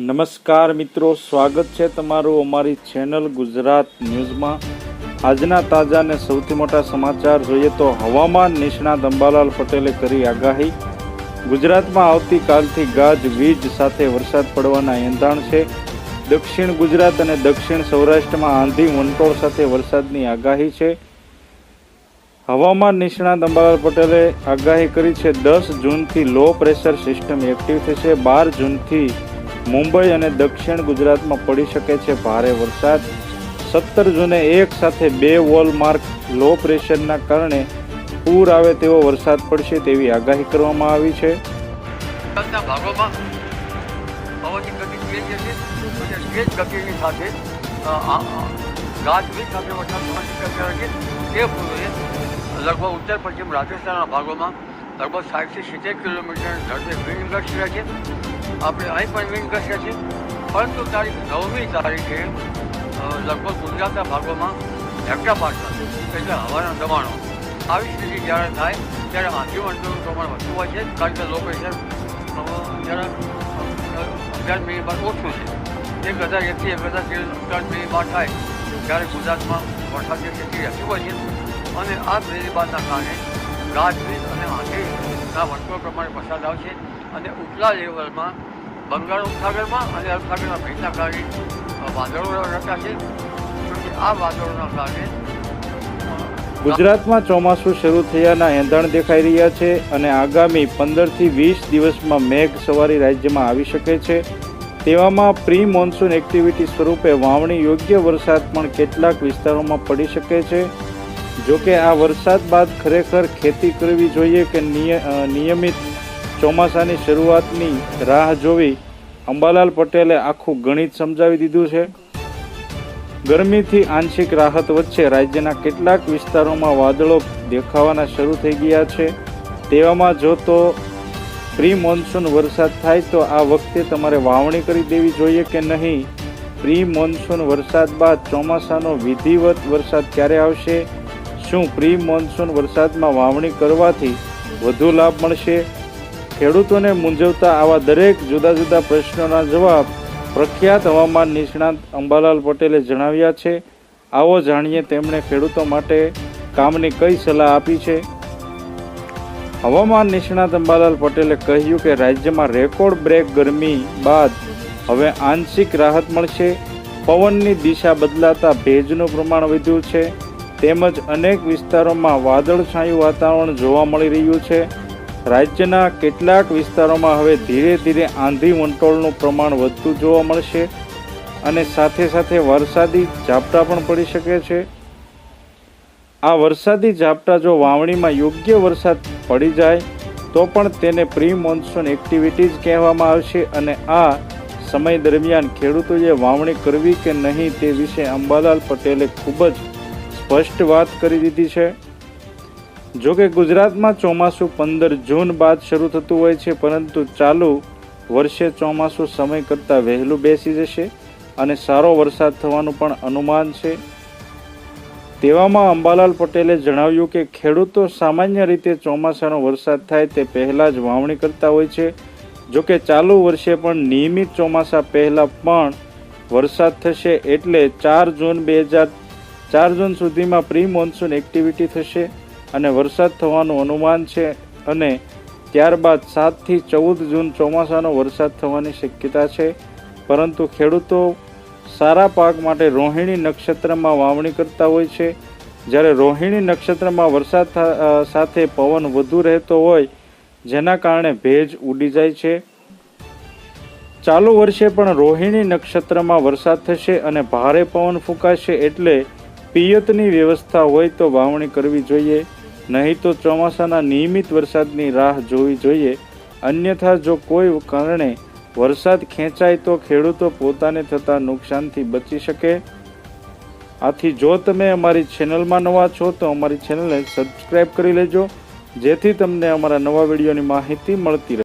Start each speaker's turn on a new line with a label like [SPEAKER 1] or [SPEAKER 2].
[SPEAKER 1] નમસ્કાર મિત્રો, સ્વાગત છે તમારું અમારી ચેનલ ગુજરાત ન્યૂઝમાં। આજના તાજા અને સૌથી મોટા સમાચાર જોઈએ તો હવામાન નિષ્ણાત અંબાલાલ પટેલે કરી આગાહી। ગુજરાતમાં આવતીકાલથી ગાજવીજ સાથે વરસાદ પડવાના એંધાણ છે। દક્ષિણ ગુજરાત અને દક્ષિણ સૌરાષ્ટ્રમાં આંધી વંટોળ સાથે વરસાદની આગાહી છે। હવામાન નિષ્ણાત અંબાલાલ પટેલે આગાહી કરી છે 10 જૂનથી લો પ્રેશર સિસ્ટમ એક્ટિવ થશે। 12 જૂનથી મુંબઈ અને દક્ષિણ ગુજરાતમાં પડી શકે છે ભારે વરસાદ। 17 જૂને એક સાથે 2 વોલમાર્ક લો પ્રેશરના કારણે પૂર આવે તેવો વરસાદ પડશે તેવી આગાહી કરવામાં આવી છે।
[SPEAKER 2] લગભગ ઉત્તર પશ્ચિમ રાજસ્થાનના ભાગોમાં લગભગ 60 થી 70 કિલોમીટર ઝડપે વિન્ડ ગસ્ટ રહે છે। આપણે અહીં પણ વિન્ડ ગસ્ટ છે, પરંતુ તારીખ 9મી તારીખે લગભગ ગુજરાતના ભાગોમાં હેક્ટાપાસ્કલ એટલે હવાના દબાણો આવી સ્થિતિ જ્યારે થાય ત્યારે આંધી વંટોળનું પ્રમાણ વધતું હોય છે, કારણ કે લો પ્રેશર જ્યારે 11 મિનિટ બાદ ઓછું છે। 1001 થી 1003 મિનિટ બાદ થાય ત્યારે ગુજરાતમાં વરસાદની સ્થિતિ રહેતી હોય છે અને આ પ્રતિભાતના કારણે ગાજવીજ અને આંધીના વંટોળ પ્રમાણે વરસાદ આવશે અને ઉપલા લેવલમાં બંગાળ ઉપસાગરમાં અને અરબસાગરના ભેજના કારણે વાદળો રચાશે। આ વાદળોના કારણે
[SPEAKER 1] ગુજરાતમાં ચોમાસું શરૂ થયાના એંધાણ દેખાઈ રહ્યા છે અને આગામી 15 થી 20 દિવસમાં મેઘ સવારી રાજ્યમાં આવી શકે છે। તેવામાં પ્રી મોન્સૂન એક્ટિવિટી સ્વરૂપે વાવણી યોગ્ય વરસાદ પણ કેટલાક વિસ્તારોમાં પડી શકે છે। જોકે આ વરસાદ બાદ ખરેખર ખેતી કરવી જોઈએ કે નિયમિત ચોમાસાની શરૂઆતની રાહ જોવી, અંબાલાલ પટેલે આખું ગણિત સમજાવી દીધું છે। ગરમીથી આંશિક રાહત વચ્ચે રાજ્યના કેટલાક વિસ્તારોમાં વાદળો દેખાવાના શરૂ થઈ ગયા છે। તેવામાં જો તો પ્રી મોન્સૂન વરસાદ થાય તો આ વખતે તમારે વાવણી કરી દેવી જોઈએ કે નહીં? પ્રી મોન્સૂન વરસાદ બાદ ચોમાસાનો વિધિવત વરસાદ ક્યારે આવશે? શું પ્રી મોન્સૂન વરસાદમાં વાવણી કરવાથી વધુ લાભ મળશે? ખેડૂતોને મૂંઝવતા આવા દરેક જુદા જુદા પ્રશ્નોના જવાબ પ્રખ્યાત હવામાન નિષ્ણાત અંબાલાલ પટેલે જણાવ્યા છે। આવો જાણીએ તેમણે ખેડૂતો માટે કામની કઈ સલાહ આપી છે। હવામાન નિષ્ણાત અંબાલાલ પટેલે કહ્યું કે રાજ્યમાં રેકોર્ડ બ્રેક ગરમી બાદ હવે આંશિક રાહત મળશે। પવનની દિશા બદલાતા ભેજનું પ્રમાણ વધ્યું છે તેમજ અનેક વિસ્તારોમાં વાદળછાયું વાતાવરણ જોવા મળી રહ્યું છે। રાજ્યના કેટલાક વિસ્તારોમાં હવે ધીરે ધીરે આંધી વંટોળનું પ્રમાણ વધતું જોવા મળશે અને સાથે સાથે વરસાદી ઝાપટા પણ પડી શકે છે। આ વરસાદી ઝાપટા જો વાવણીમાં યોગ્ય વરસાદ પડી જાય તો પણ તેને પ્રી મોન્સૂન એક્ટિવિટીઝ કહેવામાં આવશે અને આ સમય દરમિયાન ખેડૂતોએ વાવણી કરવી કે નહીં તે વિશે અંબાલાલ પટેલે ખૂબ જ સ્પષ્ટ વાત કરી દીધી છે। જોકે ગુજરાતમાં ચોમાસું 15 જૂન બાદ શરૂ થતું હોય છે, પરંતુ ચાલુ વર્ષે ચોમાસું સમય કરતાં વહેલું બેસી જશે અને સારો વરસાદ થવાનું પણ અનુમાન છે। તેવામાં અંબાલાલ પટેલે જણાવ્યું કે ખેડૂતો સામાન્ય રીતે ચોમાસાનો વરસાદ થાય તે પહેલાં જ વાવણી કરતા હોય છે। જોકે ચાલુ વર્ષે પણ નિયમિત ચોમાસા પહેલાં પણ વરસાદ થશે એટલે 4 જૂન સુધીમાં પ્રી મોન્સૂન એક્ટિવિટી થશે અને વરસાદ થવાનું અનુમાન છે અને ત્યારબાદ 7 થી 14 જૂન ચોમાસાનો વરસાદ થવાની શક્યતા છે। પરંતુ ખેડૂતો સારા પાક માટે રોહિણી નક્ષત્રમાં વાવણી કરતા હોય છે। જ્યારે રોહિણી નક્ષત્રમાં વરસાદ સાથે પવન વધુ રહેતો હોય જેના કારણે ભેજ ઉડી જાય છે। ચાલુ વર્ષે પણ રોહિણી નક્ષત્રમાં વરસાદ થશે અને ભારે પવન ફૂંકાશે એટલે પિયતની વ્યવસ્થા હોય તો વાવણી કરવી જોઈએ, નહીં તો ચોમાસાના નિયમિત વરસાદની રાહ જોવી જોઈએ। અન્યથા જો કોઈ કારણે વરસાદ ખેંચાય તો ખેડૂતો પોતાને થતા નુકસાનથી બચી શકે। આથી જો તમે અમારી ચેનલમાં નવા છો તો અમારી ચેનલને સબસ્ક્રાઈબ કરી લેજો, જેથી તમને અમારા નવા વિડીયોની માહિતી મળતી રહે।